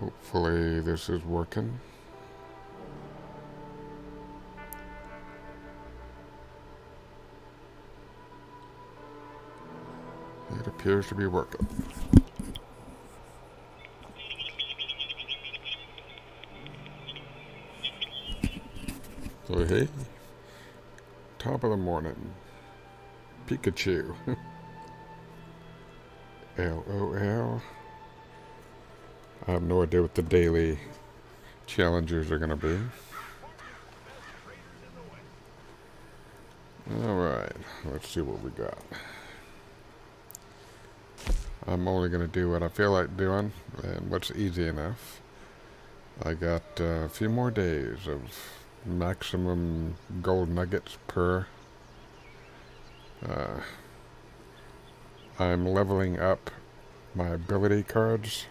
Hopefully this is working. It appears to be working. So hey, top of the morning. Pikachu. LOL. I have no idea what the daily challenges are going to be. Alright, let's see what we got. I'm only going to do what I feel like doing and what's easy enough. I got a few more days of maximum gold nuggets per. I'm leveling up my ability cards.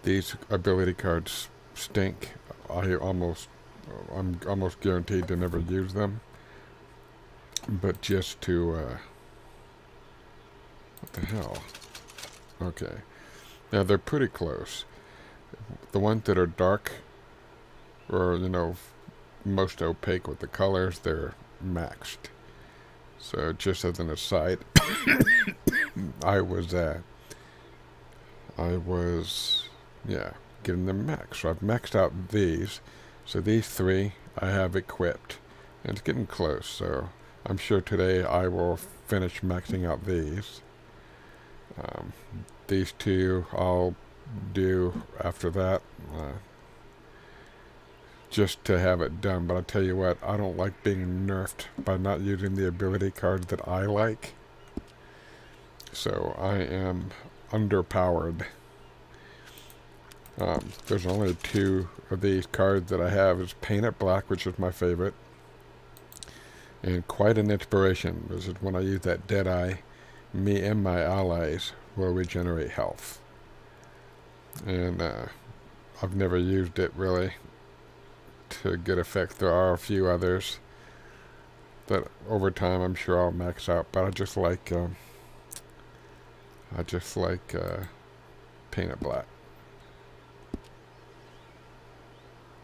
These ability cards stink. I'm almost guaranteed to never use them. But just to, what the hell? Okay. Now they're pretty close. The ones that are dark, or, most opaque with the colors, they're maxed. So just as an aside, I was getting them maxed. So I've maxed out these. So these three I have equipped. And it's getting close, so I'm sure today I will finish maxing out these. These two I'll do after that. Just to have it done, but I tell you what, I don't like being nerfed by not using the ability cards that I like. So I am underpowered. There's only two of these cards that I have. It's Paint It Black, which is my favorite, and Quite an Inspiration. This is when I use that Deadeye, me and my allies will regenerate health. And I've never used it really to good effect. There are a few others that over time I'm sure I'll max out, but I just like Paint It Black.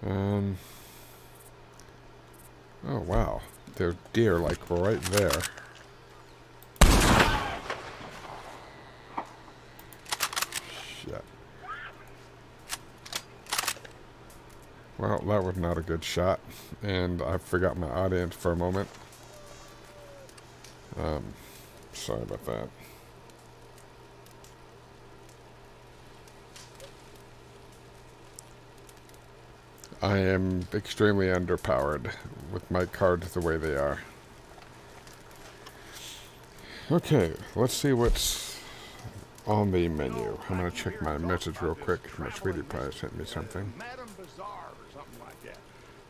Oh wow, there's deer like right there. Shit. Well, that was not a good shot, and I forgot my audience for a moment. Sorry about that. I am extremely underpowered with my cards the way they are. Okay, let's see what's on the menu. I'm going to check my message real quick. My sweetie pie sent me something. Madam Bazaar or something like that.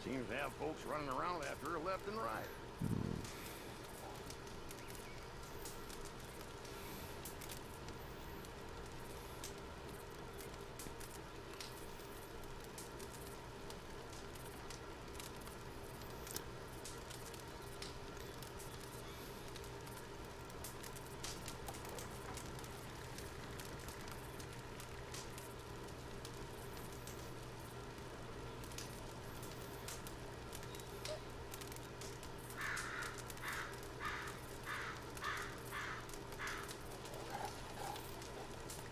Seems to have folks running around after her left and right.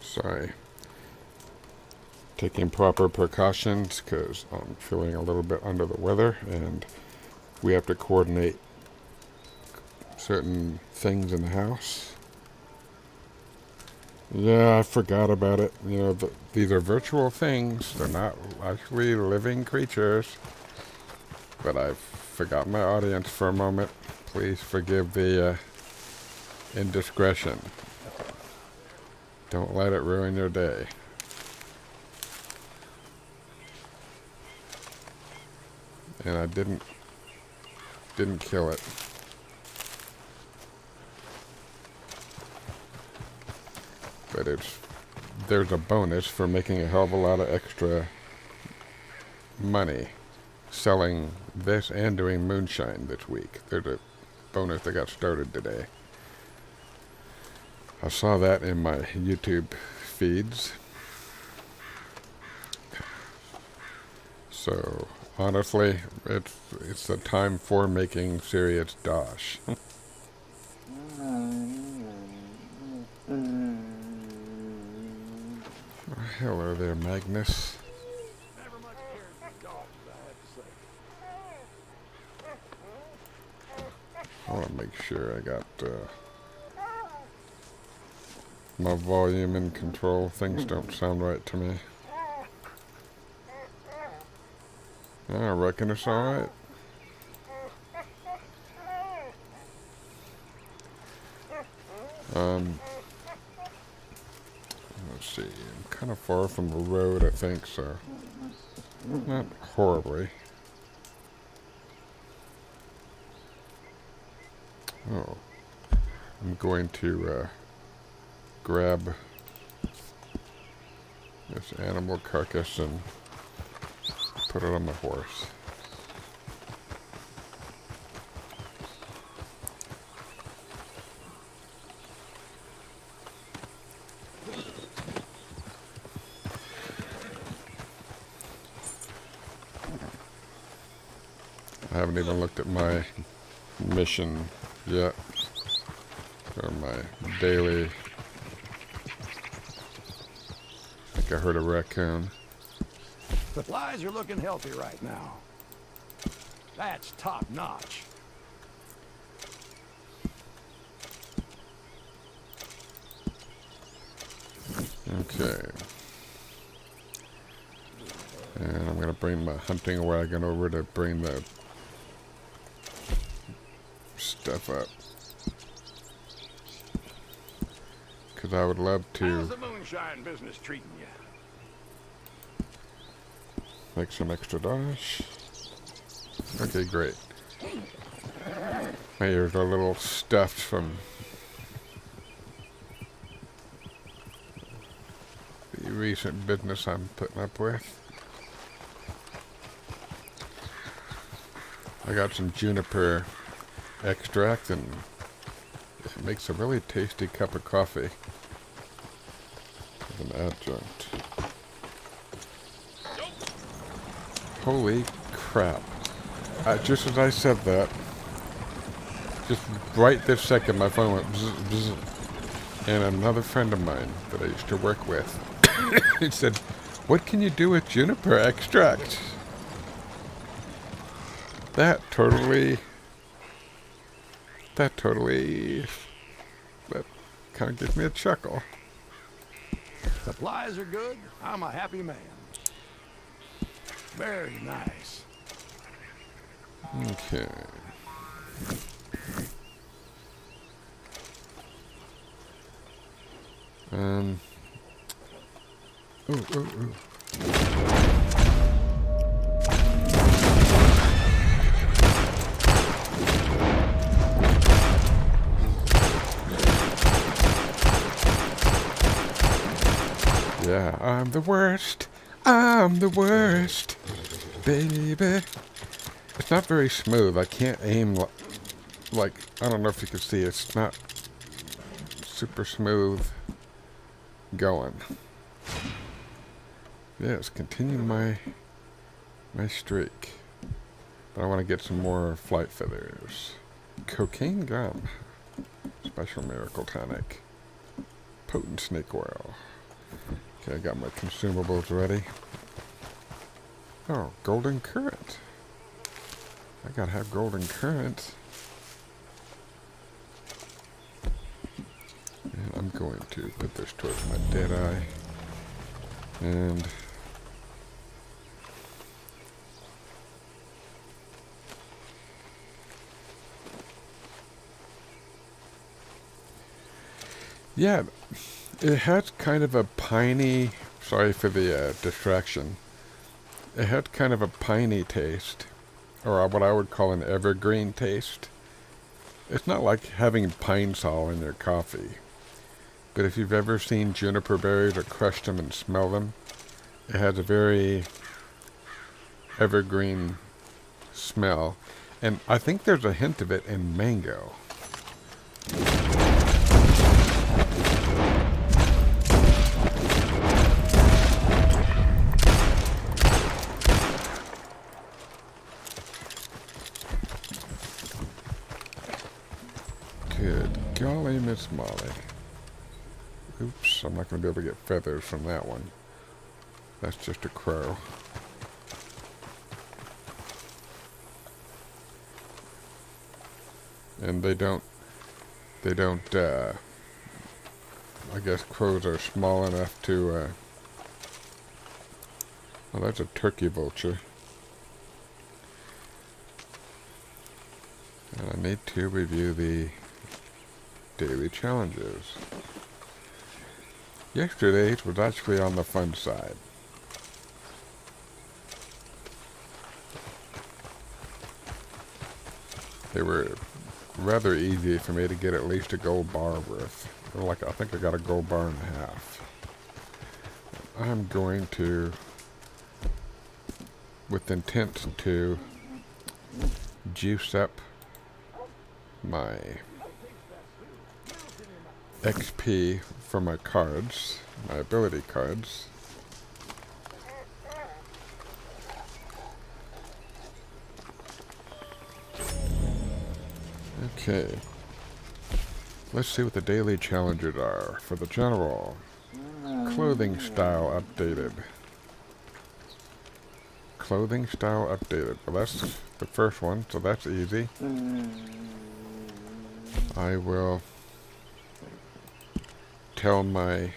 Sorry. Taking proper precautions because I'm feeling a little bit under the weather and we have to coordinate certain things in the house. Yeah, I forgot about it. These are virtual things. They're not actually living creatures. But I forgot my audience for a moment. Please forgive the indiscretion. Don't let it ruin your day. And I didn't kill it. But there's a bonus for making a hell of a lot of extra money selling this and doing moonshine this week. There's a bonus that got started today. I saw that in my YouTube feeds. So honestly, it's the time for making serious dosh. Hello there, Magnus. Never much cared for dogs, I have to say. I want to make sure I got my volume in control. Things don't sound right to me. I reckon it's alright. Let's see. I'm kind of far from the road, I think, so not horribly. Oh, I'm going to grab this animal carcass and put it on my horse. I haven't even looked at my mission yet, or my daily. I think I heard a raccoon. The flies are looking healthy right now. That's top notch. Okay. And I'm going to bring my hunting wagon over to bring the stuff up. Because I would love How's to the moonshine business treating you? make some extra dosh. Okay, great. My ears are a little stuffed from the recent business I'm putting up with. I got some juniper extract and it makes a really tasty cup of coffee as an adjunct. Holy crap. Just as I said that, just right this second my phone went bzz, bzz, and another friend of mine that I used to work with, he said, "What can you do with juniper extract?" That totally that kind of gives me a chuckle. The flies are good. I'm a happy man. Very nice. Okay. Ooh. Yeah, I'm the worst. I'm the worst, baby. It's not very smooth. I can't aim like, I don't know if you can see, it's not super smooth going. Yes, continue my streak. But I want to get some more flight feathers. Cocaine gum. Special miracle tonic. Potent snake oil. Okay, I got my consumables ready. Oh, golden currant. I gotta have golden currant. And I'm going to put this towards my dead eye. And yeah, it has kind of a piney, sorry for the distraction. It had kind of a piney taste, or what I would call an evergreen taste. It's not like having pine sol in your coffee, but if you've ever seen juniper berries or crushed them and smell them, it has a very evergreen smell, and I think there's a hint of it in mango. Good golly, Miss Molly. Oops, I'm not going to be able to get feathers from that one. That's just a crow. And they don't, I guess crows are small enough to, well, that's a turkey vulture. And I need to review the daily challenges. Yesterday's was actually on the fun side. They were rather easy for me to get at least a gold bar with. Like, I think I got a gold bar and a half. I'm going to, with intent to juice up my XP for my cards, my ability cards. Okay. Let's see what the daily challenges are for the general. Clothing style updated. Clothing style updated. Well, that's the first one, so that's easy. I will tell my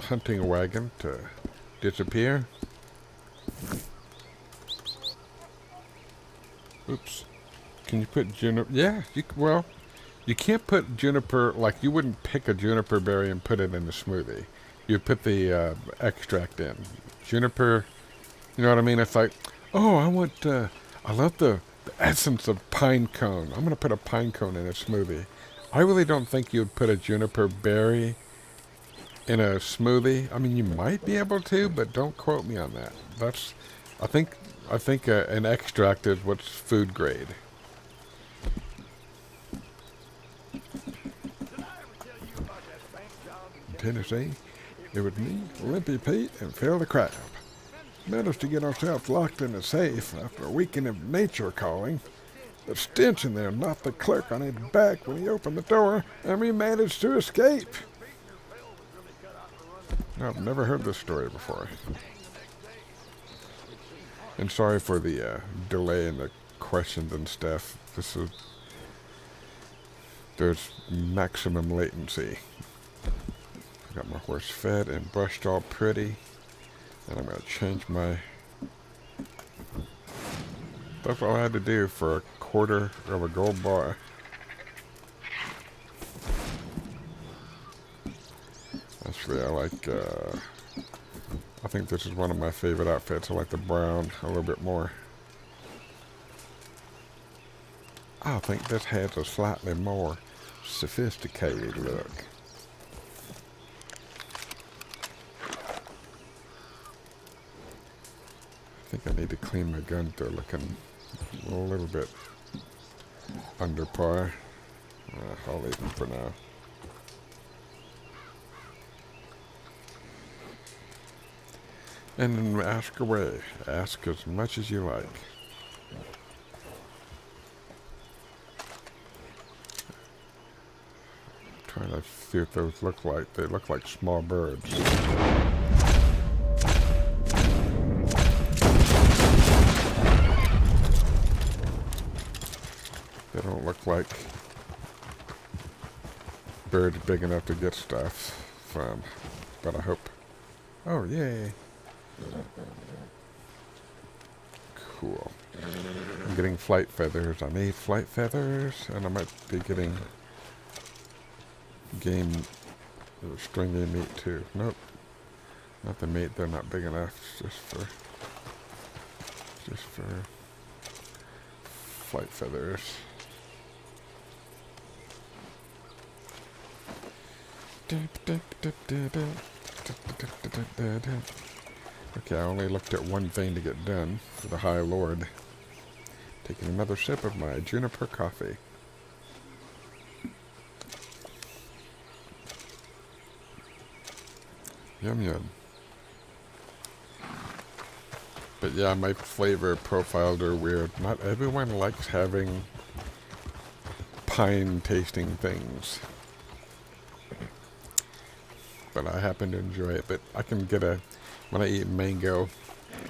hunting wagon to disappear. Oops. Can you put juniper? Yeah, well, you can't put juniper, like you wouldn't pick a juniper berry and put it in a smoothie. You put the extract in. Juniper, you know what I mean? It's like, oh, I love the essence of pine cone. I'm going to put a pine cone in a smoothie. I really don't think you'd put a juniper berry in a smoothie. I mean, you might be able to, but don't quote me on that. I think an extract is what's food grade. Tennessee, it was me, Limpy Pete, and Phil the Crab. Managed to get ourselves locked in a safe after a weekend of nature calling. The stench in there knocked the clerk on his back when he opened the door, and we managed to escape. I've never heard this story before. And sorry for the delay in the questions and stuff. There's maximum latency. Got my horse fed and brushed all pretty. And I'm going to change my... That's all I had to do for a quarter of a gold bar. Actually, I think this is one of my favorite outfits. I like the brown a little bit more. I think this has a slightly more sophisticated look. I think I need to clean my guns. They're looking a little bit under par. I'll leave them for now. And then ask away. Ask as much as you like. Trying to see what those look like. They look like small birds. They don't look like birds big enough to get stuff from, but I hope. Oh, yay. Cool. I'm getting flight feathers. I need flight feathers, and I might be getting game stringy meat too. Nope. Not the meat, they're not big enough. It's just for flight feathers. Okay, I only looked at one thing to get done for the High Lord. Taking another sip of my juniper coffee. Yum yum. But yeah, my flavor profiles are weird. Not everyone likes having pine tasting things. But I happen to enjoy it. But I can get when I eat mango,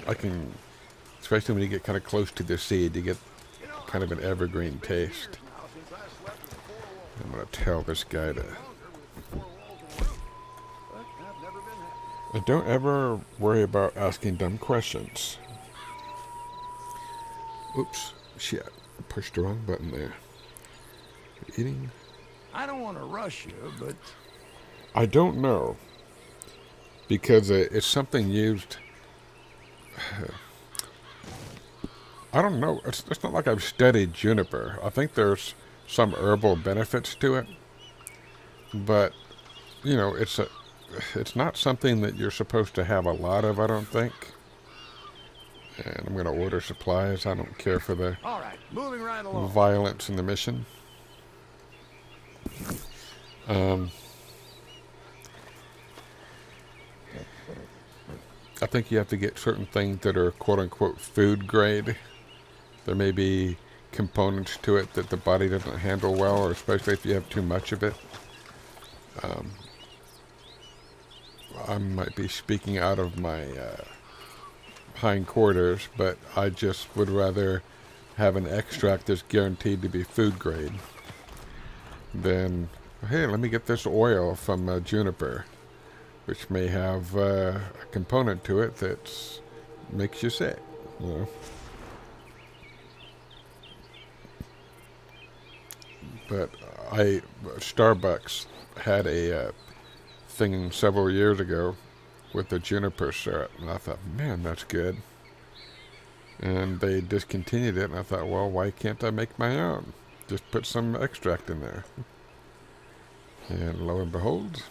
I can, especially when you get kind of close to the seed, you get kind of an evergreen taste. I'm going to tell this guy to... And don't ever worry about asking dumb questions. Oops, shit, I pushed the wrong button there. Eating? I don't want to rush you, but... I don't know. Because it's something used... I don't know. It's not like I've studied juniper. I think there's some herbal benefits to it. But, you know, it's not something that you're supposed to have a lot of, I don't think. And I'm going to order supplies. I don't care for the All right, moving right along. violence in the mission. I think you have to get certain things that are quote-unquote food grade. There may be components to it that the body doesn't handle well, or especially if you have too much of it. I might be speaking out of my hindquarters, but I just would rather have an extract that's guaranteed to be food grade than, hey, let me get this oil from juniper, which may have a component to it that makes you sick, you know. But Starbucks had a thing several years ago with the juniper syrup, and I thought, man, that's good. And they discontinued it, and I thought, well, why can't I make my own? Just put some extract in there. And lo and behold,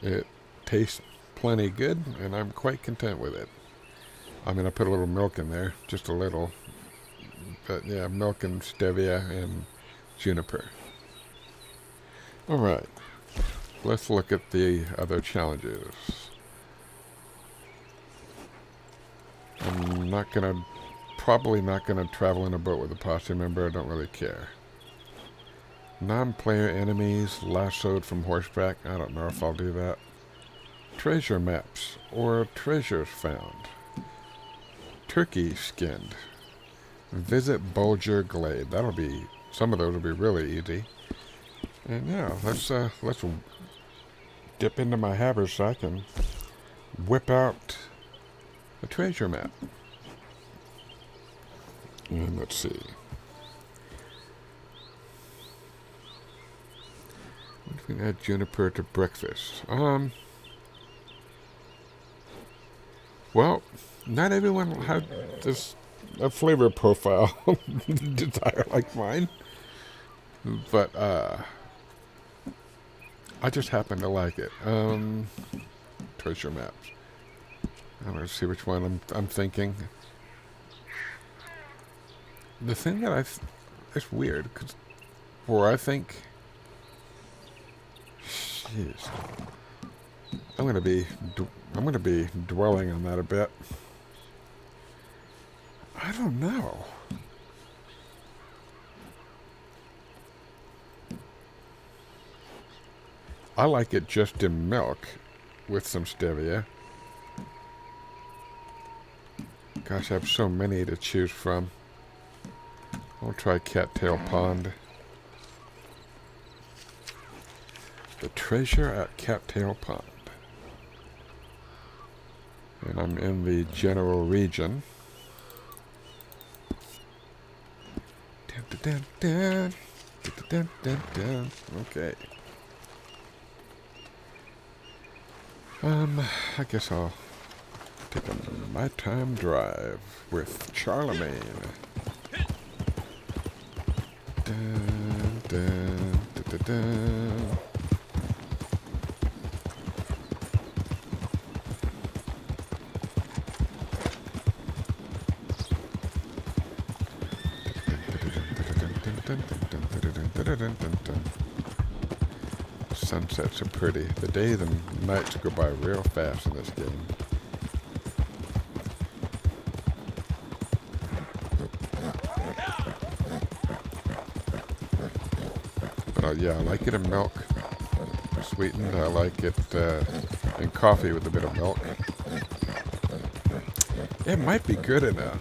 it tastes plenty good, and I'm quite content with it. I mean, I put a little milk in there, just a little. But yeah, milk and stevia and juniper. Alright, let's look at the other challenges. I'm probably not gonna travel in a boat with a posse member. I don't really care. Non-player enemies lassoed from horseback. I don't know if I'll do that. Treasure maps or treasures found. Turkey skinned. Visit Bulger Glade. Some of those will be really easy. And yeah, let's dip into my haversack and whip out a treasure map. And let's see. What if we can add juniper to breakfast? Well, not everyone will have a flavor profile desire like mine. But I just happen to like it. Treasure maps. I'm gonna see which one I'm thinking. The thing that it's weird, cause where I think, jeez, I'm gonna be dwelling on that a bit. I don't know. I like it just in milk with some stevia. Gosh, I have so many to choose from. I'll try Cattail Pond. The treasure at Cattail Pond. And I'm in the general region. Dun, dun, dun, dun, dun, dun. Okay. I guess I'll take a nighttime drive with Charlemagne. Dun, dun, dun, dun, dun. Sunsets are pretty. The days and nights go by real fast in this game. Yeah, I like it in milk. Sweetened. I like it in coffee with a bit of milk. It might be good in a.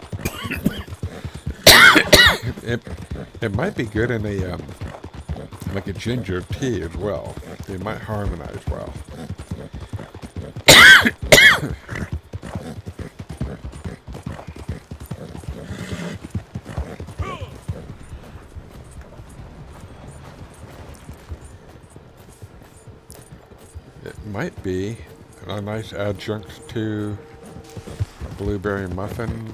it, it might be good in a like a ginger tea as well. They might harmonize well. It might be a nice adjunct to a blueberry muffin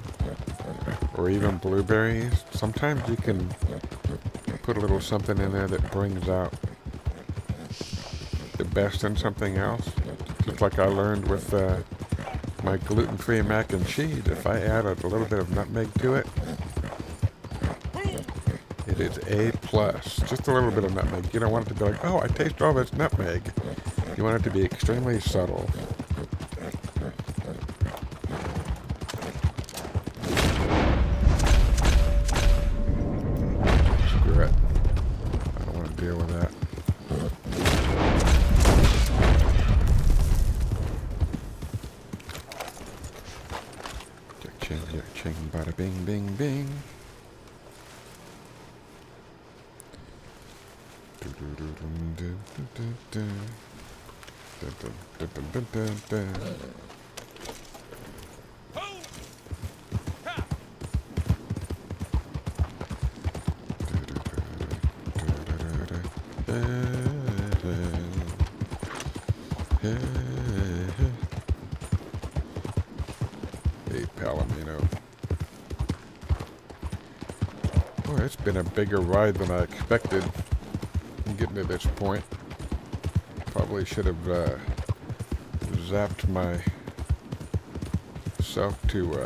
or even blueberries. Sometimes you can put a little something in there that brings out the best in something else. Just like I learned with my gluten-free mac and cheese. If I added a little bit of nutmeg to it, it is A+. Just a little bit of nutmeg. You don't want it to be like, oh, I taste all this nutmeg. You want it to be extremely subtle. Screw it. I don't want to deal with that. Ching, bada bing, bing, bing. Hey, Palomino. Boy, it's been a bigger ride than I expected. Getting to this point. Probably should have zapped myself to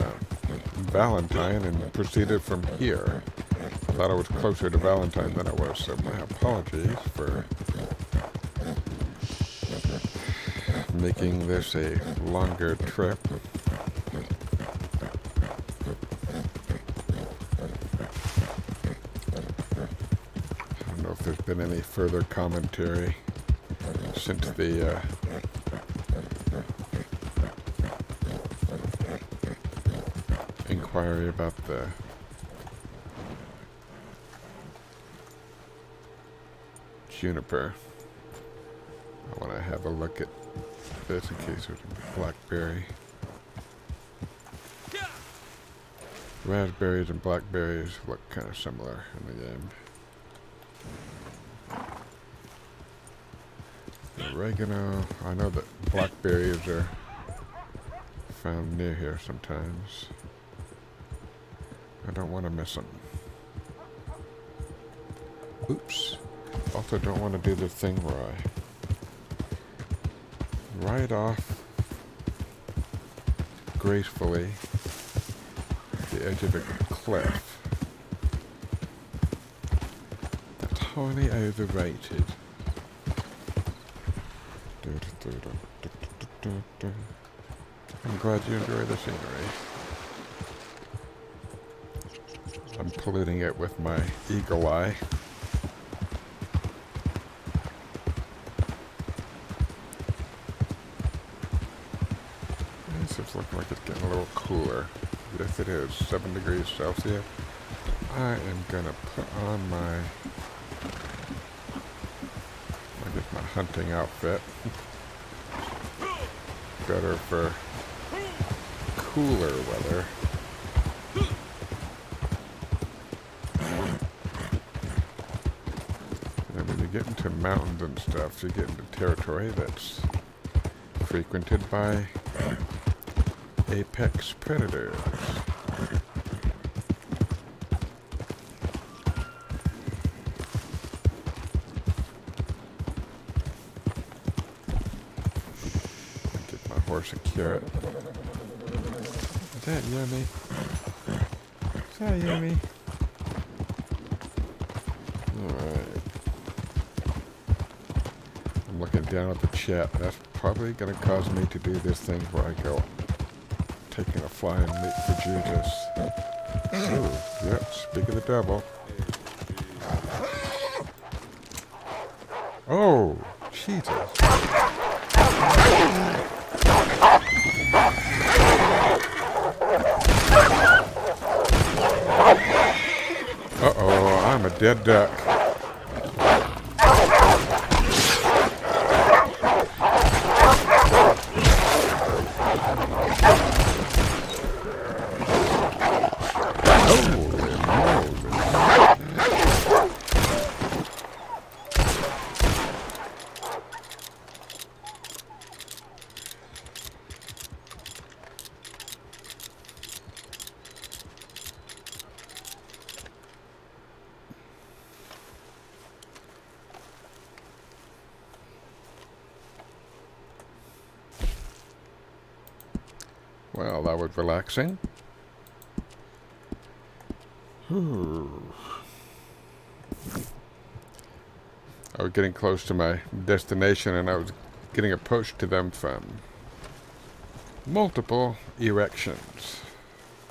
Valentine and proceeded from here. I thought I was closer to Valentine than I was, so my apologies for making this a longer trip. I don't know if there's been any further commentary since the inquiry about the juniper. I want to have a look at this in case there's a blackberry. Raspberries and blackberries look kind of similar in the game. Oregano. I know that blackberries are found near here sometimes. I don't want to miss them. Oops. Also don't want to do the thing where I ride off gracefully at the edge of a cliff. That's wholly overrated. I'm glad you enjoy the scenery. I'm polluting it with my eagle eye. This is looking like it's getting a little cooler. Yes, it is 7 degrees Celsius. I am gonna put on my hunting outfit. Better for cooler weather. And when you get into mountains and stuff, you get into territory that's frequented by apex predators. Horse a carrot. Is that yummy? Is that yummy? Alright. I'm looking down at the chat. That's probably going to cause me to do this thing where I go taking a flying leap for Jesus. Ooh, yep, speak of the devil. Oh, Jesus. Uh-oh, I'm a dead duck. Holy moly. Well, that was relaxing. I was getting close to my destination, and I was getting approached to them from multiple directions.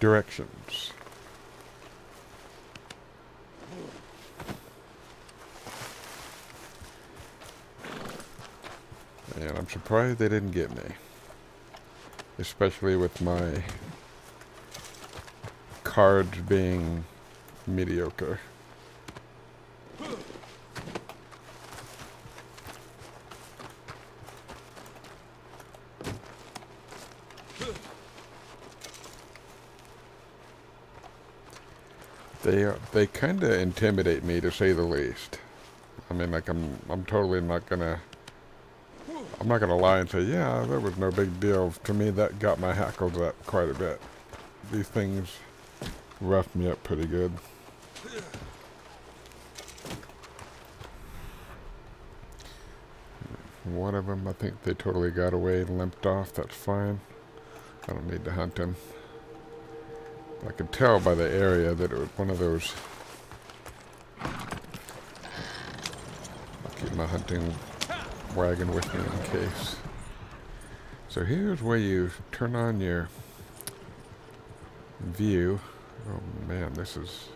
And I'm surprised they didn't get me. Especially with my cards being mediocre. They kind of intimidate me, to say the least. I mean, like I'm totally not gonna. I'm not gonna lie and say, yeah, that was no big deal. To me, that got my hackles up quite a bit. These things roughed me up pretty good. One of them, I think they totally got away and limped off. That's fine. I don't need to hunt him. I could tell by the area that it was one of those. I'll keep my hunting wagon with me in case. So here's where you turn on your view. Oh man, this is...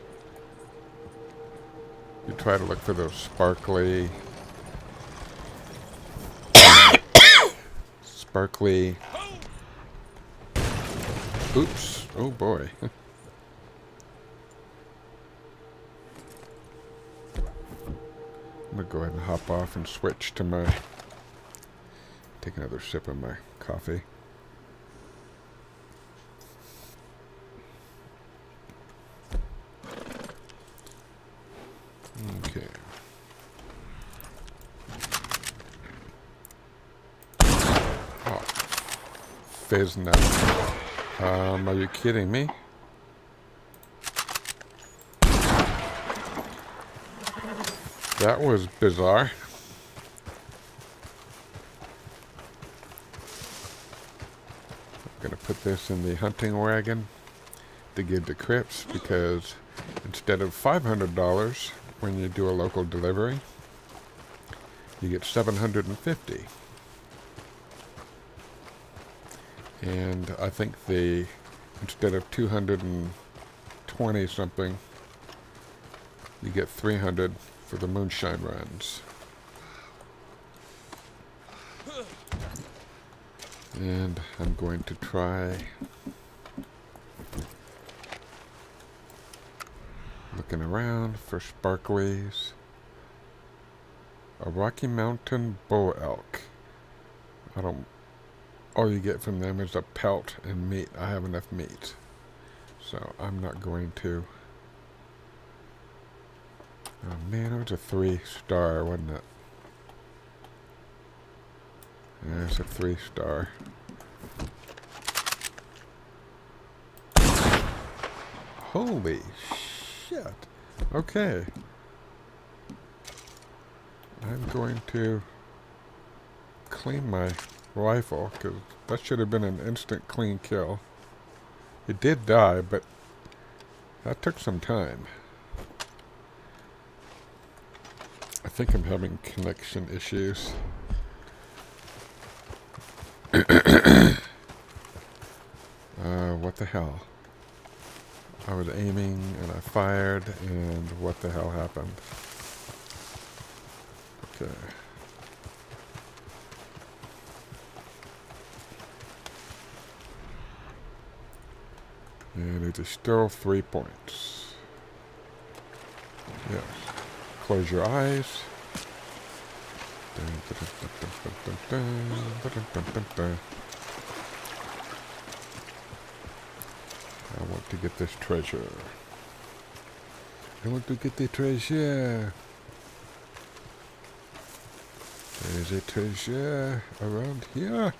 You try to look for those sparkly... Oops. Oh boy. I'm gonna go ahead and hop off and switch to my... Take another sip of my coffee. Okay. Oh. Fizz nut. Are you kidding me? That was bizarre. I'm gonna put this in the hunting wagon to give to Crips, because instead of $500 when you do a local delivery, you get $750. And I think instead of 220 something, you get 300 for the moonshine runs. And I'm going to try looking around for sparklies. A Rocky Mountain bull elk. All you get from them is a pelt and meat. I have enough meat, so I'm not going to. Oh man, it was a 3-star, wasn't it? Yeah, it's a 3-star. Holy shit. Okay. I'm going to clean my rifle, because that should have been an instant clean kill. It did die, but that took some time. I think I'm having connection issues. What the hell? I was aiming and I fired, and what the hell happened? Okay. And it is still 3 points. Yes. Close your eyes. I want to get this treasure. I want to get the treasure. There's a treasure around here.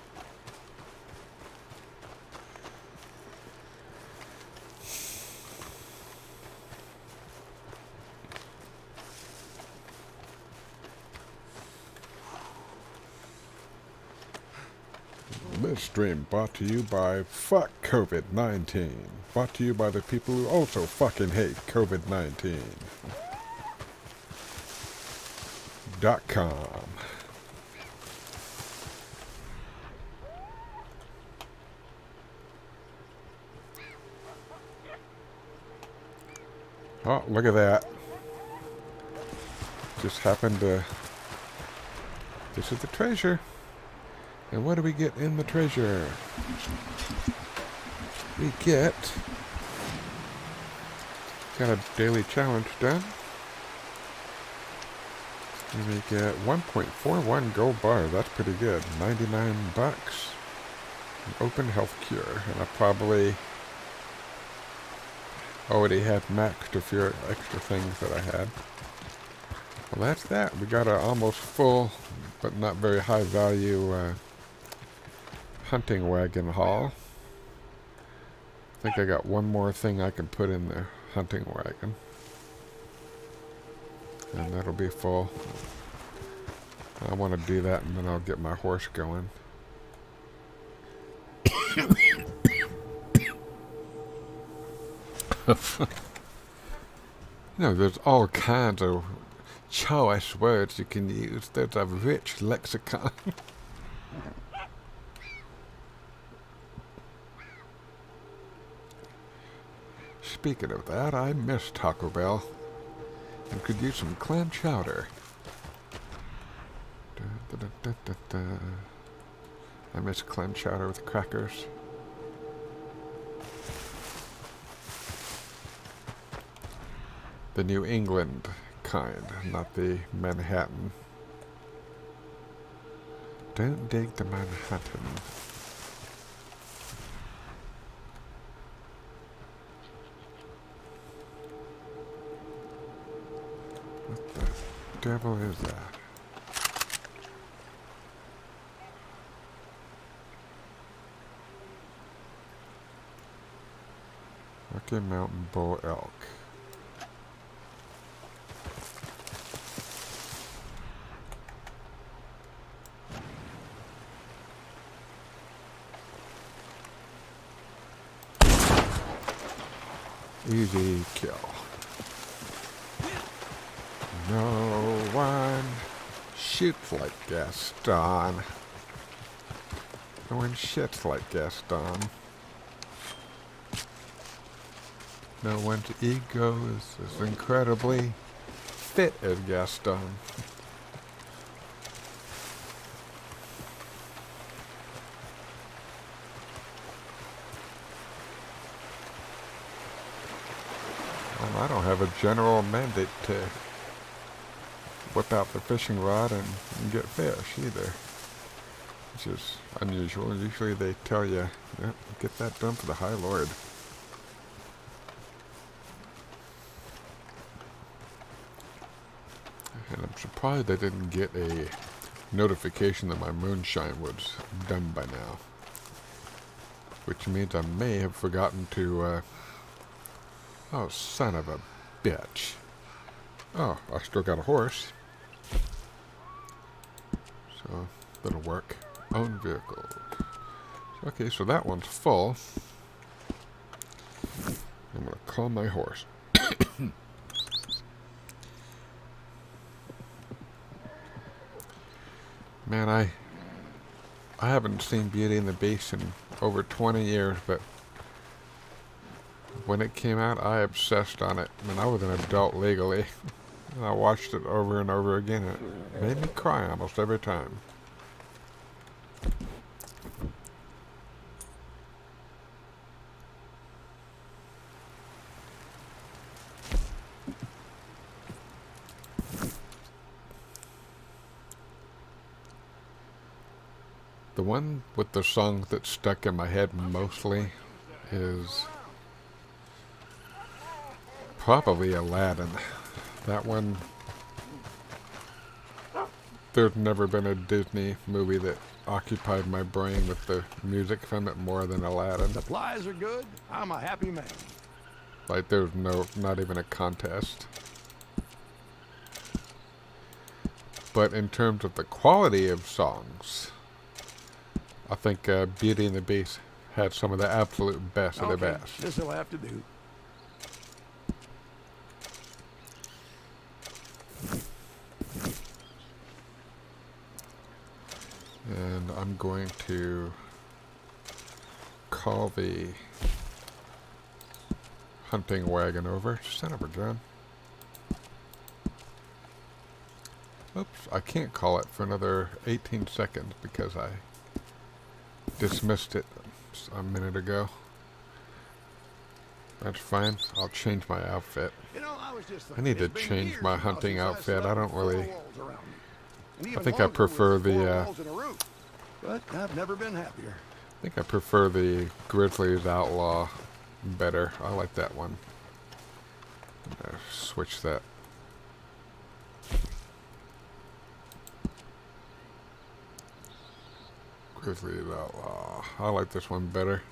This stream brought to you by Fuck COVID-19. Brought to you by the people who also fucking hate COVID-19. .com. Oh, look at that. Just happened to... This is the treasure. And what do we get in the treasure? We get... Got a daily challenge done. And we get 1.41 gold bars. That's pretty good. 99 bucks. An open health cure. And I probably already had maxed a few extra things that I had. Well, that's that. We got an almost full, but not very high value hunting wagon haul. I think I got one more thing I can put in the hunting wagon. And that'll be full. I want to do that and then I'll get my horse going. You know, there's all kinds of choice words you can use. There's a rich lexicon. Speaking of that, I miss Taco Bell and could use some clam chowder. I miss clam chowder with crackers. The New England kind, not the Manhattan. Don't dig the Manhattan. What the devil is that? Rocky Mountain Bull Elk. Easy kill. No one shoots like Gaston. No one shits like Gaston. No one's ego is as incredibly fit as Gaston. I don't have a general mandate to whip out the fishing rod and get fish either, which is unusual. Usually they tell you, yep, get that done for the High Lord. And I'm surprised I didn't get a notification that my moonshine was done by now, which means I may have forgotten to oh, son of a bitch. Oh, I still got a horse. So, that'll work. Own vehicle. Okay, so that one's full. I'm gonna call my horse. Man, I haven't seen Beauty and the Beast in over 20 years, but when it came out, I obsessed on it. I mean, I was an adult legally. And I watched it over and over again. It made me cry almost every time. The one with the song that stuck in my head mostly is probably Aladdin. That one, there's never been a Disney movie that occupied my brain with the music from it more than Aladdin. Supplies are good. I'm a happy man. Like, there's not even a contest. But in terms of the quality of songs, I think Beauty and the Beast had some of the absolute best of the best. This'll have to do. And I'm going to call the hunting wagon over. Son of a gun. Oops, I can't call it for another 18 seconds because I dismissed it a minute ago. That's fine. I'll change my outfit. You know, I was just I need to it's been change years my now hunting since I outfit. slept I don't with really... four walls around me. And I even think I longer prefer with four the... walls and a roof. But I've never been happier. I think I prefer the Grizzlies Outlaw better. I like that one. I'm gonna switch that. Grizzlies Outlaw. I like this one better.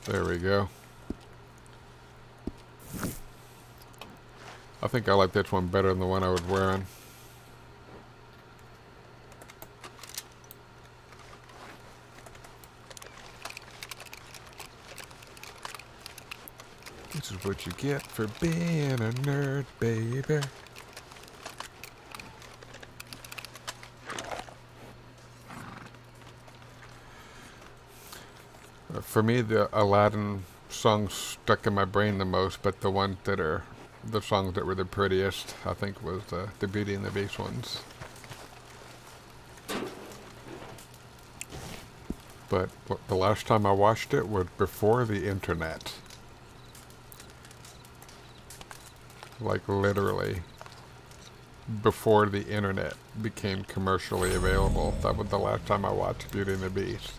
There we go. I think I like this one better than the one I was wearing. This is what you get for being a nerd, baby. For me, the Aladdin songs stuck in my brain the most, but the ones that are the songs that were the prettiest, I think, was the Beauty and the Beast ones. But the last time I watched it was before the internet. Like literally before the internet became commercially available. That was the last time I watched Beauty and the Beast.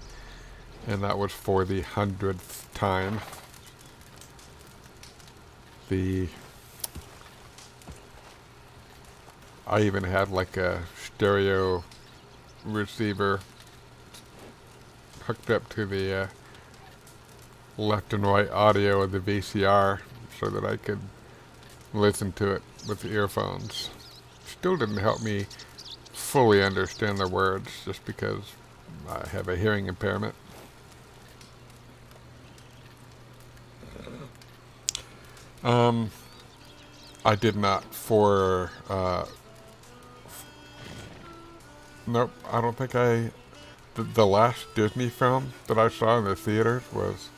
And that was for the 100th time. I even had like a stereo receiver hooked up to the left and right audio of the VCR so that I could listen to it with the earphones. Still didn't help me fully understand the words just because I have a hearing impairment. I did not for, nope, I don't think the last Disney film that I saw in the theaters was,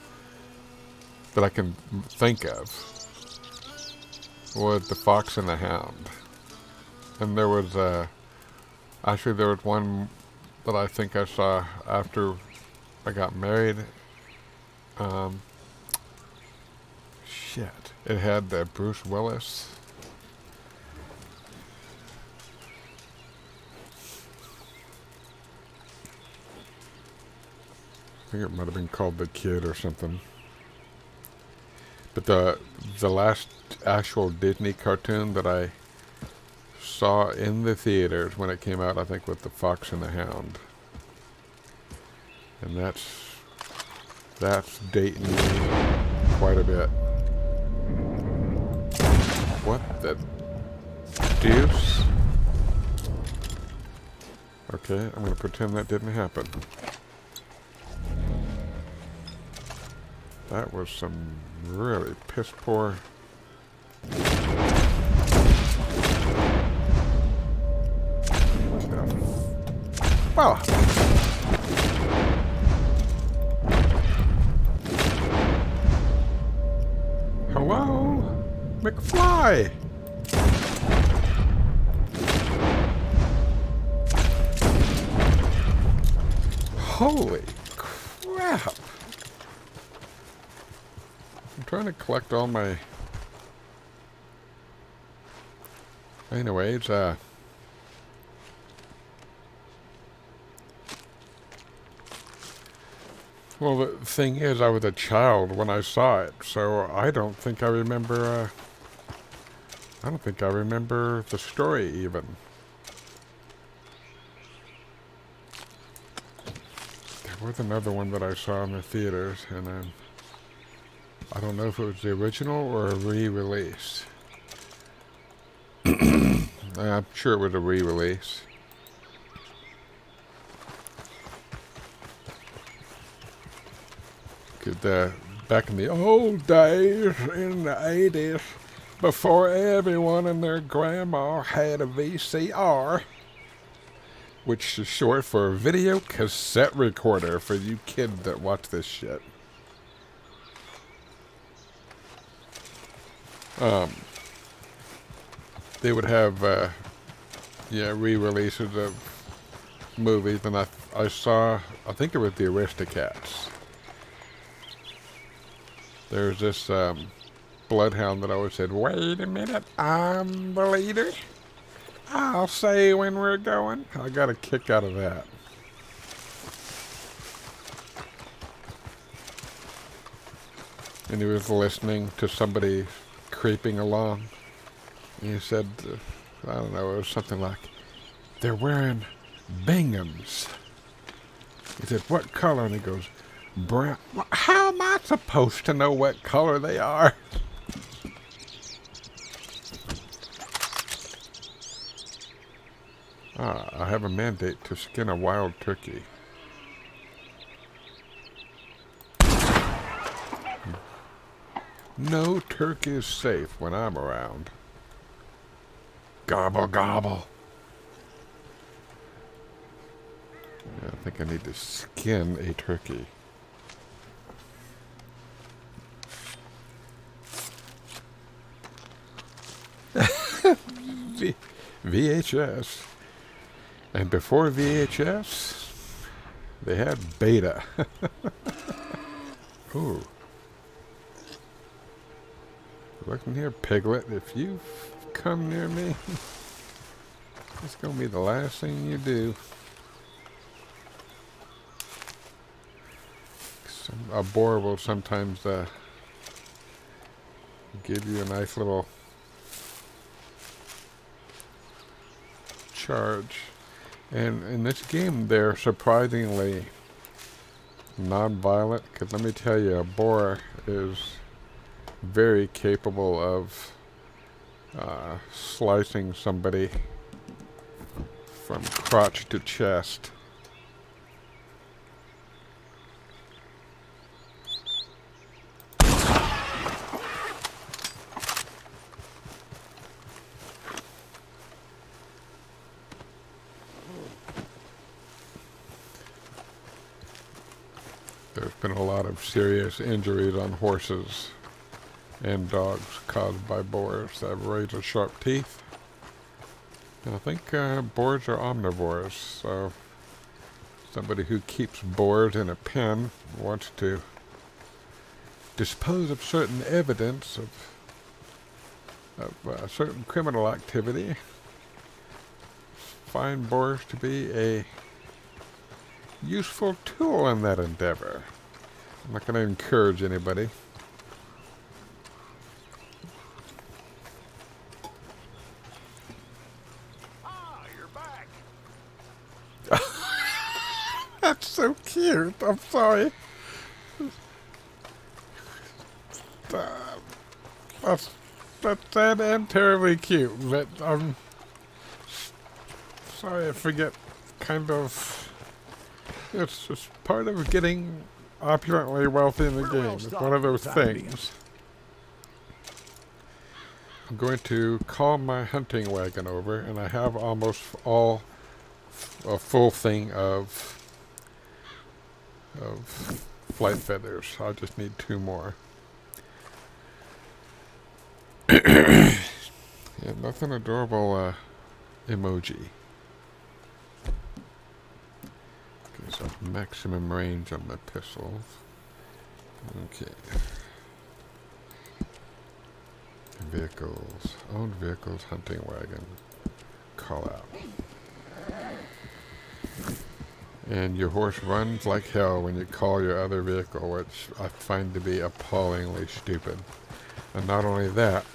that I can think of, was The Fox and the Hound. And there was, actually there was one that I think I saw after I got married. Shit. It had Bruce Willis. I think it might have been called The Kid or something. But the last actual Disney cartoon that I saw in the theaters when it came out, I think, was The Fox and the Hound. And that's dating me quite a bit. What the deuce? Okay, I'm gonna pretend that didn't happen. That was some really piss poor. Well. Hello? McFly! Holy crap! I'm trying to collect all my... Anyways, Well, the thing is, I was a child when I saw it, so I don't think I remember. I don't think I remember the story even. There was another one that I saw in the theaters, and I don't know if it was the original or a re-release. I'm sure it was a re-release. Back in the old days, in the 80s, before everyone and their grandma had a VCR, which is short for video cassette recorder for you kids that watch this shit. They would have, re-releases of movies, and I saw, I think it was the Aristocats. There's this bloodhound that always said, "Wait a minute, I'm the leader. I'll say when we're going." I got a kick out of that. And he was listening to somebody creeping along. And he said, I don't know, it was something like, "They're wearing Binghams." He said, "What color?" And he goes, "Brown." Well, how am I supposed to know what color they are? I have a mandate to skin a wild turkey. No turkey is safe when I'm around. Gobble, gobble. Yeah, I think I need to skin a turkey. VHS. And before VHS, they had Beta. Ooh. Looking here, Piglet, if you come near me, it's going to be the last thing you do. A boar will sometimes give you a nice little charge. And in this game, they're surprisingly non-violent, because let me tell you, a boar is very capable of slicing somebody from crotch to chest. There's been a lot of serious injuries on horses and dogs caused by boars that have razor-sharp teeth. And I think boars are omnivores, so somebody who keeps boars in a pen wants to dispose of certain evidence of certain criminal activity. Find boars to be a useful tool in that endeavor. I'm not going to encourage anybody. That's so cute. I'm sorry. That's sad and terribly cute. But I'm sorry, I forget. Kind of. It's just part of getting opulently wealthy in the game. It's one of those things. I'm going to call my hunting wagon over, and I have almost a full thing of flight feathers. I just need 2 more. Yeah, nothing adorable emoji. Okay, so maximum range on my pistols. Okay. Vehicles. Owned vehicles, hunting wagon. Call out. And your horse runs like hell when you call your other vehicle, which I find to be appallingly stupid. And not only that,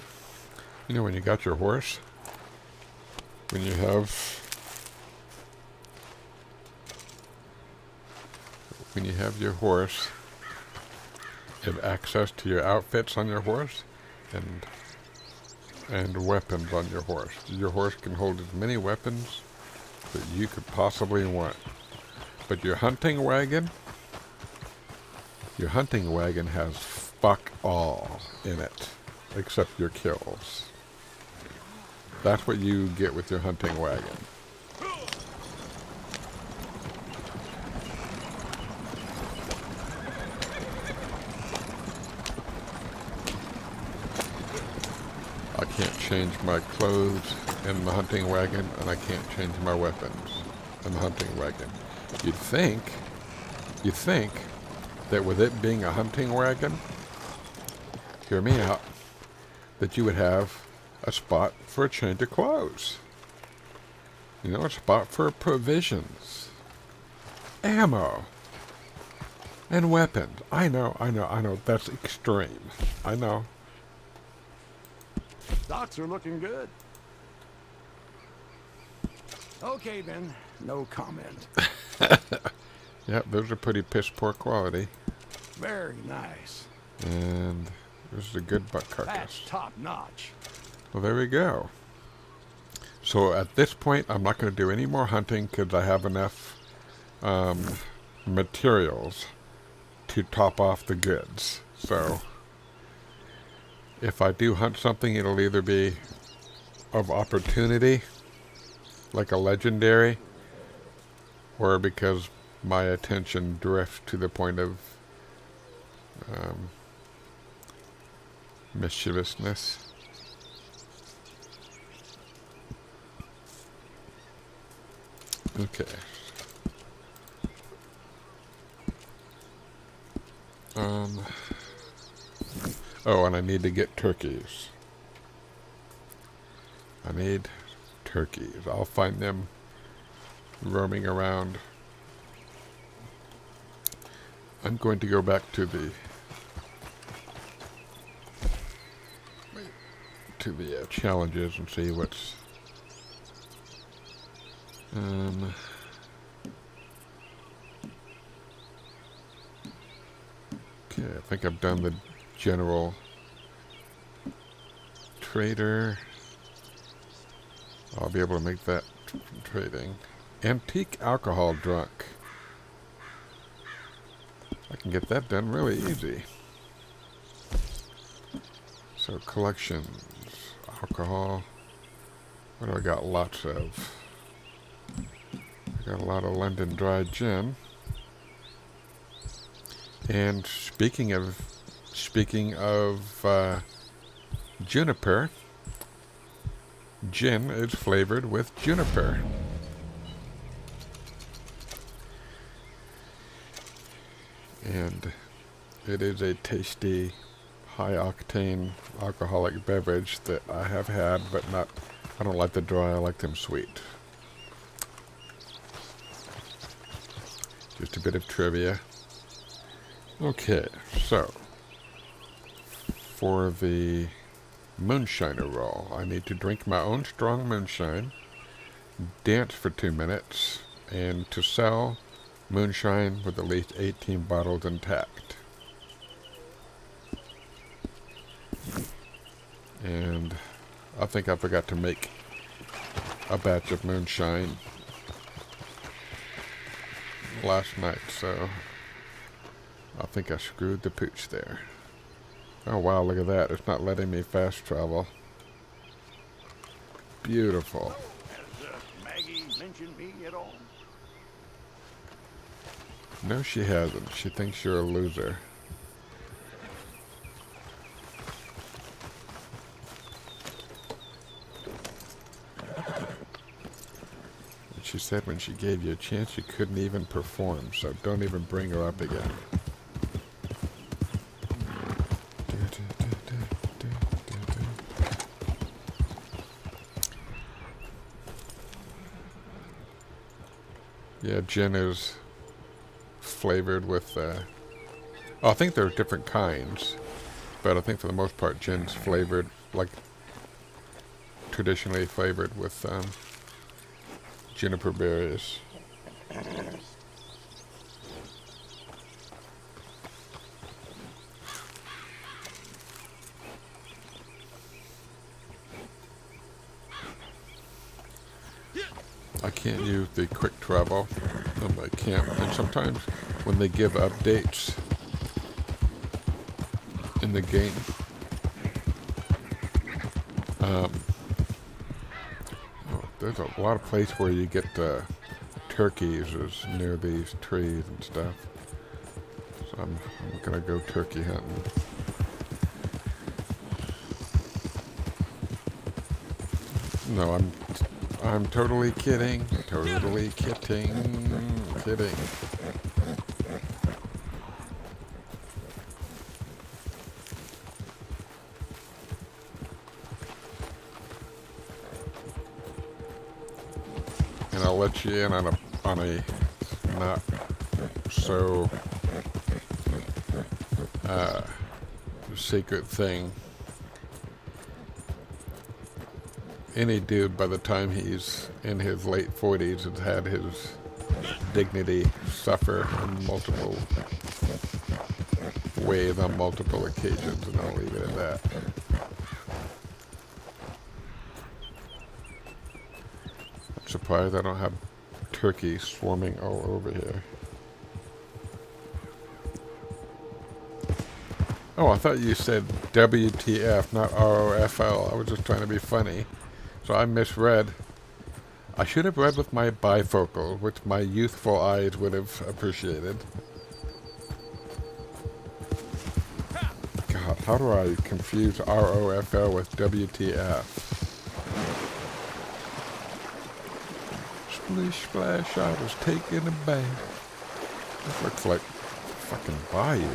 you know, when you got your horse, when you have your horse, you have access to your outfits on your horse and weapons on your horse. Your horse can hold as many weapons that you could possibly want. But your hunting wagon has fuck all in it, except your kills. That's what you get with your hunting wagon. I can't change my clothes in the hunting wagon, and I can't change my weapons in the hunting wagon. You'd think that with it being a hunting wagon, hear me out, that you would have a spot for a change of clothes. You know, a spot for provisions, ammo, and weapons. I know, that's extreme. I know. Stocks are looking good. Okay, Ben. No comment. Yep, those are pretty piss poor quality. Very nice. And this is a good buck carcass. That's top notch. Well, there we go. So at this point, I'm not going to do any more hunting because I have enough materials to top off the goods. So if I do hunt something, it'll either be of opportunity, like a legendary, or because my attention drifts to the point of mischievousness. Okay. Oh, and I need to get turkeys. I need turkeys. I'll find them roaming around. I'm going to go back to the challenges and see what's okay, I think I've done the general trader. I'll be able to make that trading. Antique alcohol drunk. I can get that done really easy. So collections, alcohol. What do I got lots of? I got a lot of London dry gin. And speaking of juniper, gin is flavored with juniper. And it is a tasty, high-octane alcoholic beverage that I have had, but I don't like the dry, I like them sweet. Just a bit of trivia. Okay, so for the moonshiner roll, I need to drink my own strong moonshine, dance for 2 minutes, and to sell moonshine with at least 18 bottles intact. And I think I forgot to make a batch of moonshine last night, so I think I screwed the pooch there. Oh wow, look at that. It's not letting me fast travel. Beautiful. Has Maggie mentioned me at all? No, she hasn't. She thinks you're a loser. And she said when she gave you a chance, you couldn't even perform, so don't even bring her up again. Yeah, gin is flavored with, oh, I think there are different kinds, but I think for the most part gin's flavored, like traditionally flavored with juniper berries. I can't use the quick travel on my camp, and sometimes when they give updates in the game, oh, there's a lot of place where you get turkeys is near these trees and stuff. So I'm gonna go turkey hunting. No, I'm totally kidding. Totally kidding. Kidding. And I'll let you in on a not so secret thing. Any dude by the time he's in his late 40s has had his dignity suffer in multiple ways on multiple occasions, and I'll leave it at that. I'm surprised I don't have turkeys swarming all over here. Oh, I thought you said WTF, not ROFL. I was just trying to be funny. So I misread. I should have read with my bifocal, which my youthful eyes would have appreciated. God, how do I confuse ROFL with WTF? Splish splash, I was taking a bath. This looks like fucking bayou.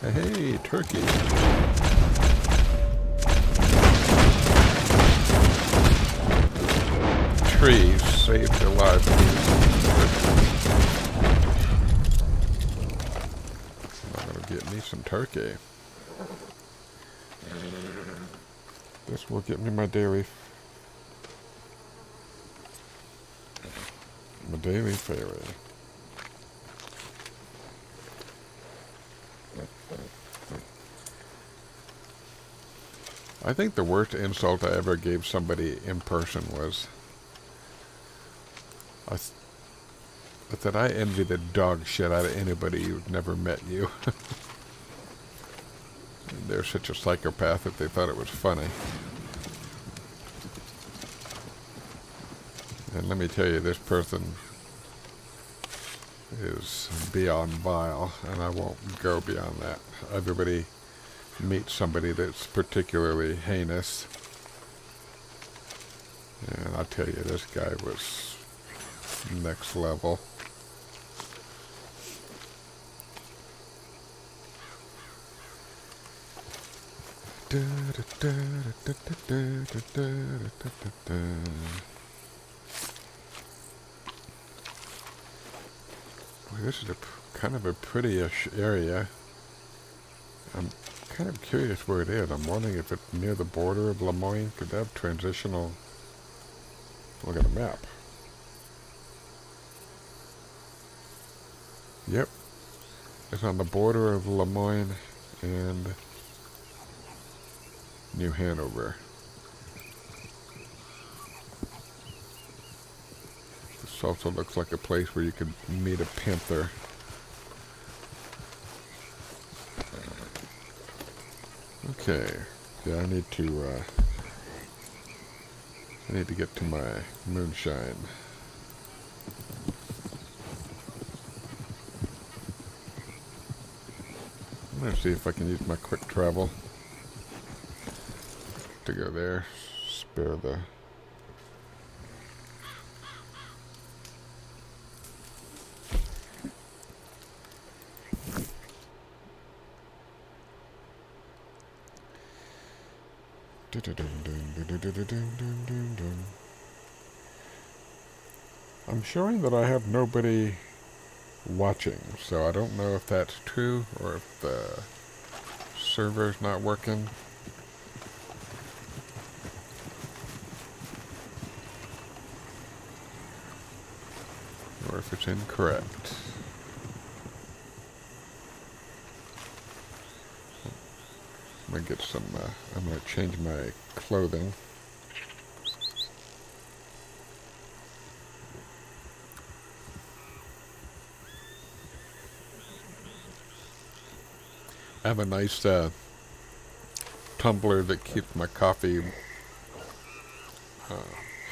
Hey, turkey. Trees saved their lives. I'm gonna get me some turkey. This will get me my daily fairy. I think the worst insult I ever gave somebody in person was I said I envy the dog shit out of anybody who's never met you. They're such a psychopath that they thought it was funny. And let me tell you, this person is beyond vile, and I won't go beyond that. Everybody meets somebody that's particularly heinous. And I'll tell you, this guy was next level. Boy, this is kind of a pretty-ish area. I'm kind of curious where it is. I'm wondering if it's near the border of Lemoyne. Could that have transitional... Look at the map. Yep. It's on the border of Lemoyne and New Hanover. This also looks like a place where you could meet a panther. Okay. Yeah, I need to get to my moonshine. I'm gonna see if I can use my quick travel to go there. Spare the... I'm showing that I have nobody watching, so I don't know if that's true or if the server's not working. Or if it's incorrect. I'm gonna get some, I'm gonna change my clothing. I have a nice tumbler that keeps my coffee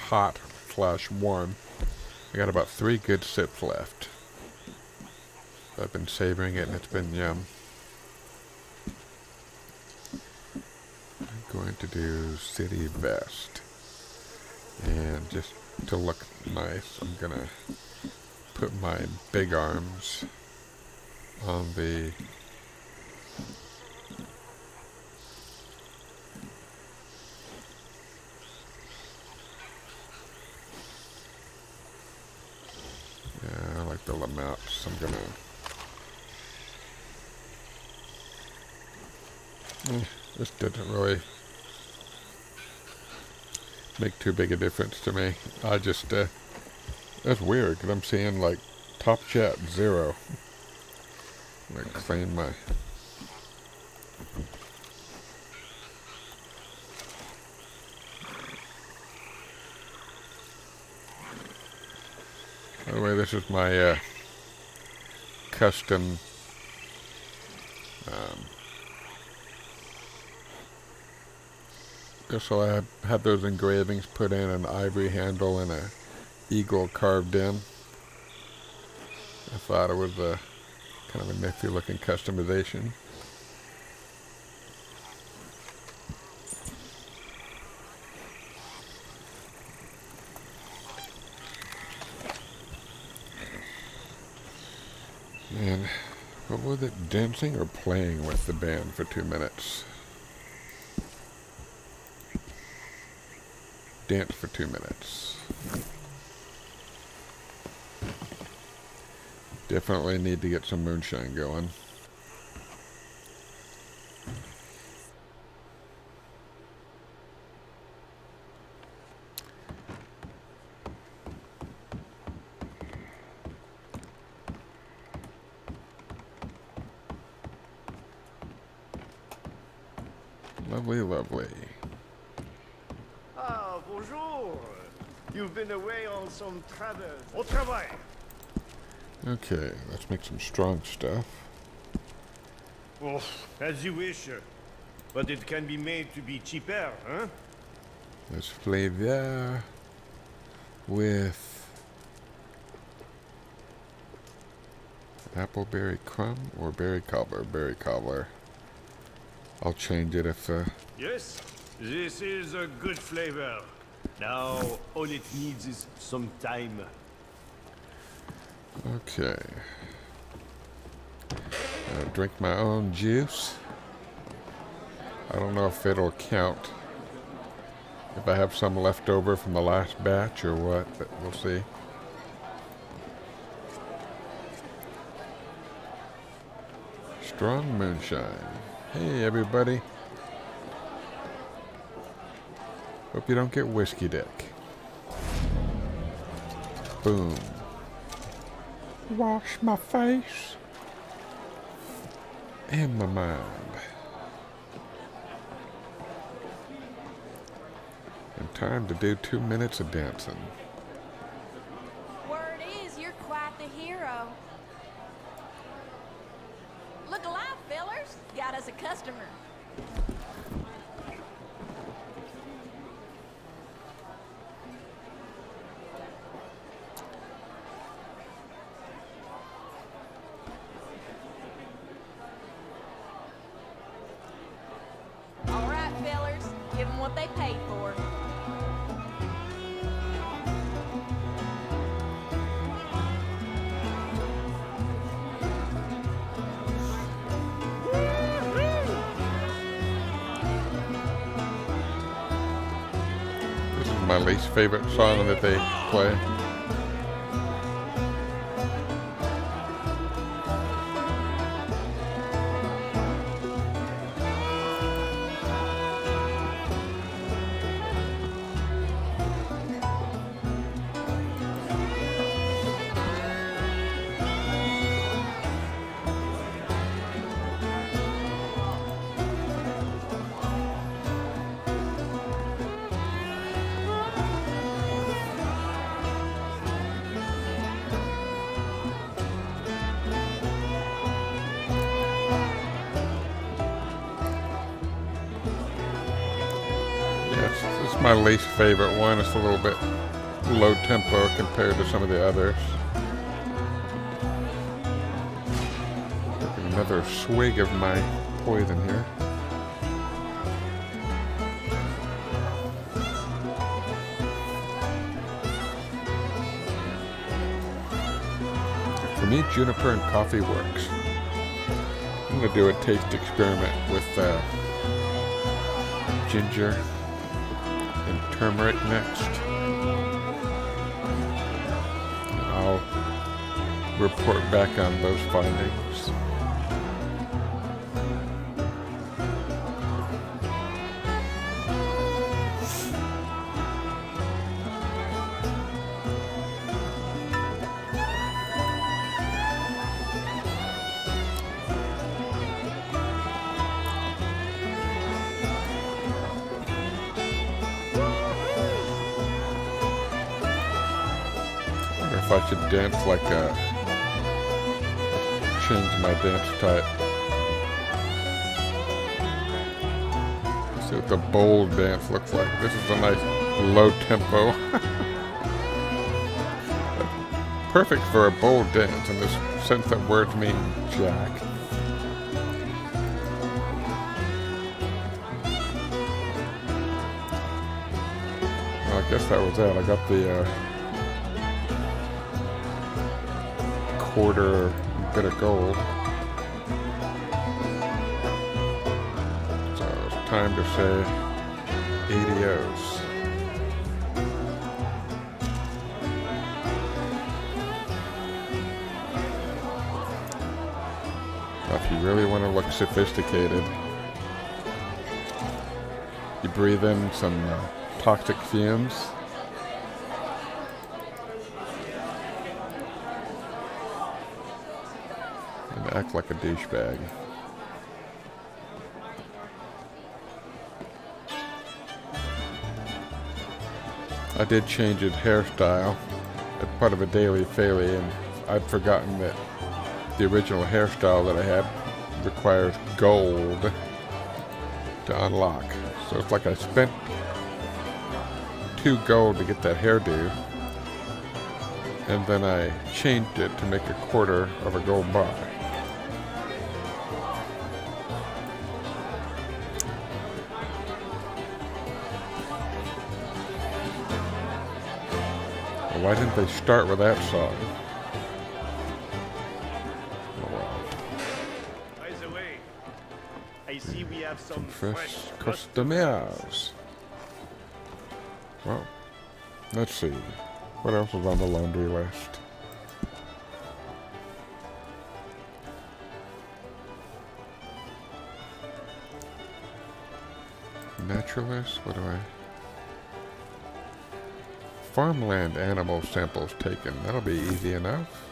hot / warm. I got about 3 good sips left. I've been savoring it and it's been yum. I'm going to do City Vest. And just to look nice, I'm gonna put my big arms on the I like the lamouts. I'm gonna this didn't really make too big a difference to me. I just that's weird because I'm seeing like top chat 0. Like clean my by the way, this is my custom just so I had those engravings put in, an ivory handle and a eagle carved in. I thought it was a kind of a nifty looking customization. And what was it, dancing or playing with the band for 2 minutes? Dance for 2 minutes. Definitely need to get some moonshine going. Lovely, lovely. Ah, bonjour. You've been away on some travel. Au travail. Okay, let's make some strong stuff. Oh, as you wish. But it can be made to be cheaper, huh? Let's flavor with appleberry crumb or berry cobbler. Berry cobbler. I'll change it if Yes, this is a good flavor. Now, all it needs is some time. okay. Drink my own juice. I don't know if it'll count if I have some left over from the last batch or what, but we'll see. Strong moonshine. Hey everybody. Hope you don't get whiskey dick. Boom. Wash my face and my mind. And time to do 2 minutes of dancing. Word is, you're quite the hero. Look alive, fellers. Got us a customer. All right, fellers. Give them what they paid for. This is my least favorite song that they play. It's my least favorite one. It's a little bit low tempo compared to some of the others. Taking another swig of my poison here. For me, juniper and coffee works. I'm going to do a taste experiment with ginger and turmeric next. And I'll report back on those findings. If I should dance like a... change my dance type. See what the bold dance looks like. This is a nice low tempo. Perfect for a bold dance in this sense that words mean jack. Well, I guess that was it. I got the quarter bit of gold. So it's time to say adios. Now, if you really want to look sophisticated, you breathe in some toxic fumes. And act like a douchebag. I did change his hairstyle as part of a daily faily, and I'd forgotten that the original hairstyle that I had requires gold to unlock. So it's like I spent 2 gold to get that hairdo, and then I changed it to make a quarter of a gold bar. Why didn't they start with that song? Oh well. By the way, I see we have some Fresh customers. Well, let's see. What else is on the laundry list? Naturalist? What do I... Farmland animal samples taken. That'll be easy enough.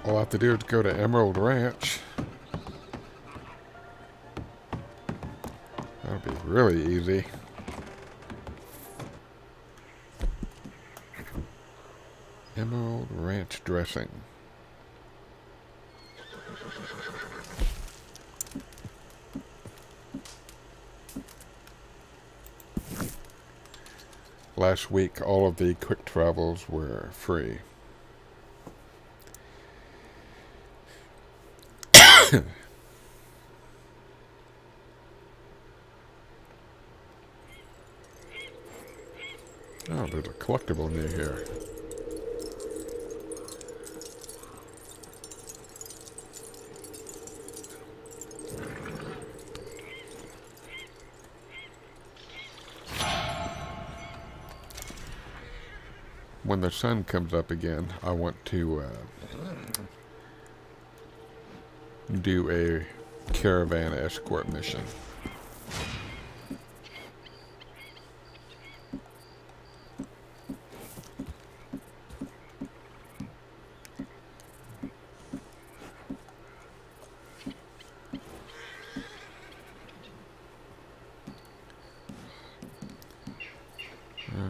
All I have to do is go to Emerald Ranch. That'll be really easy. Emerald Ranch dressing. Last week, all of the quick travels were free. Oh, there's a collectible near here. When the sun comes up again, I want to do a caravan escort mission.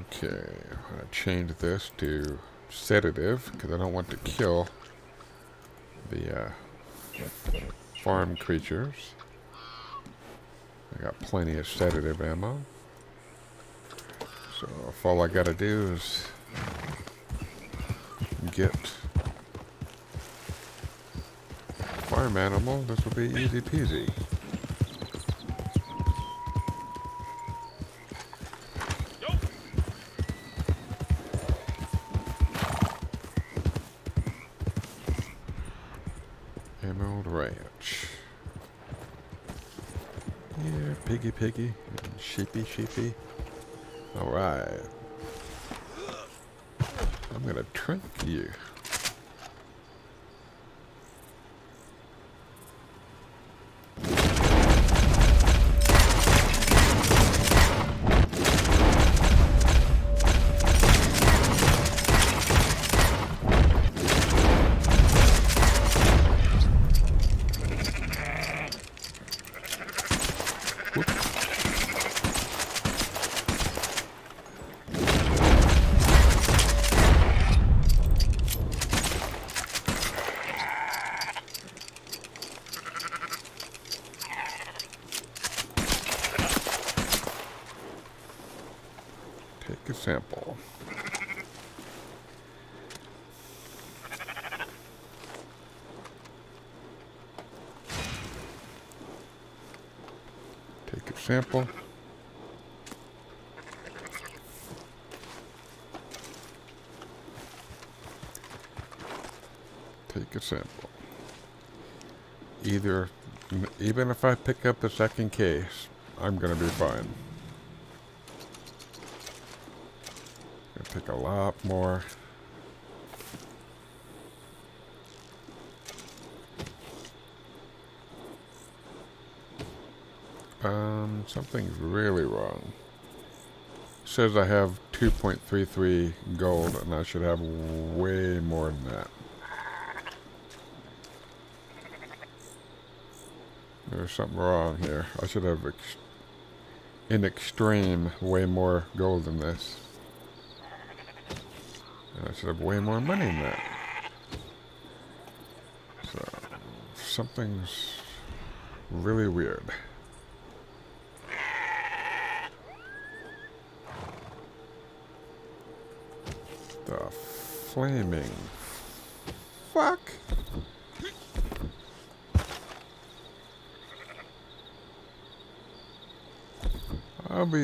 Okay, I change this to sedative because I don't want to kill the farm creatures. I got plenty of sedative ammo. So if all I gotta do is get farm animal, this will be easy peasy. Emerald Ranch. Yeah, piggy piggy and sheepy sheepy. Alright. I'm gonna trunk you. Take a sample. Take a sample. Take a sample. Even if I pick up the second case, I'm gonna be fine. Gonna take a lot more. Something's really wrong. It says I have 2.33 gold, and I should have way more than that. There's something wrong here. I should have in extreme way more gold than this. And I should have way more money than that. So, something's really weird. The flaming fuck? I'll be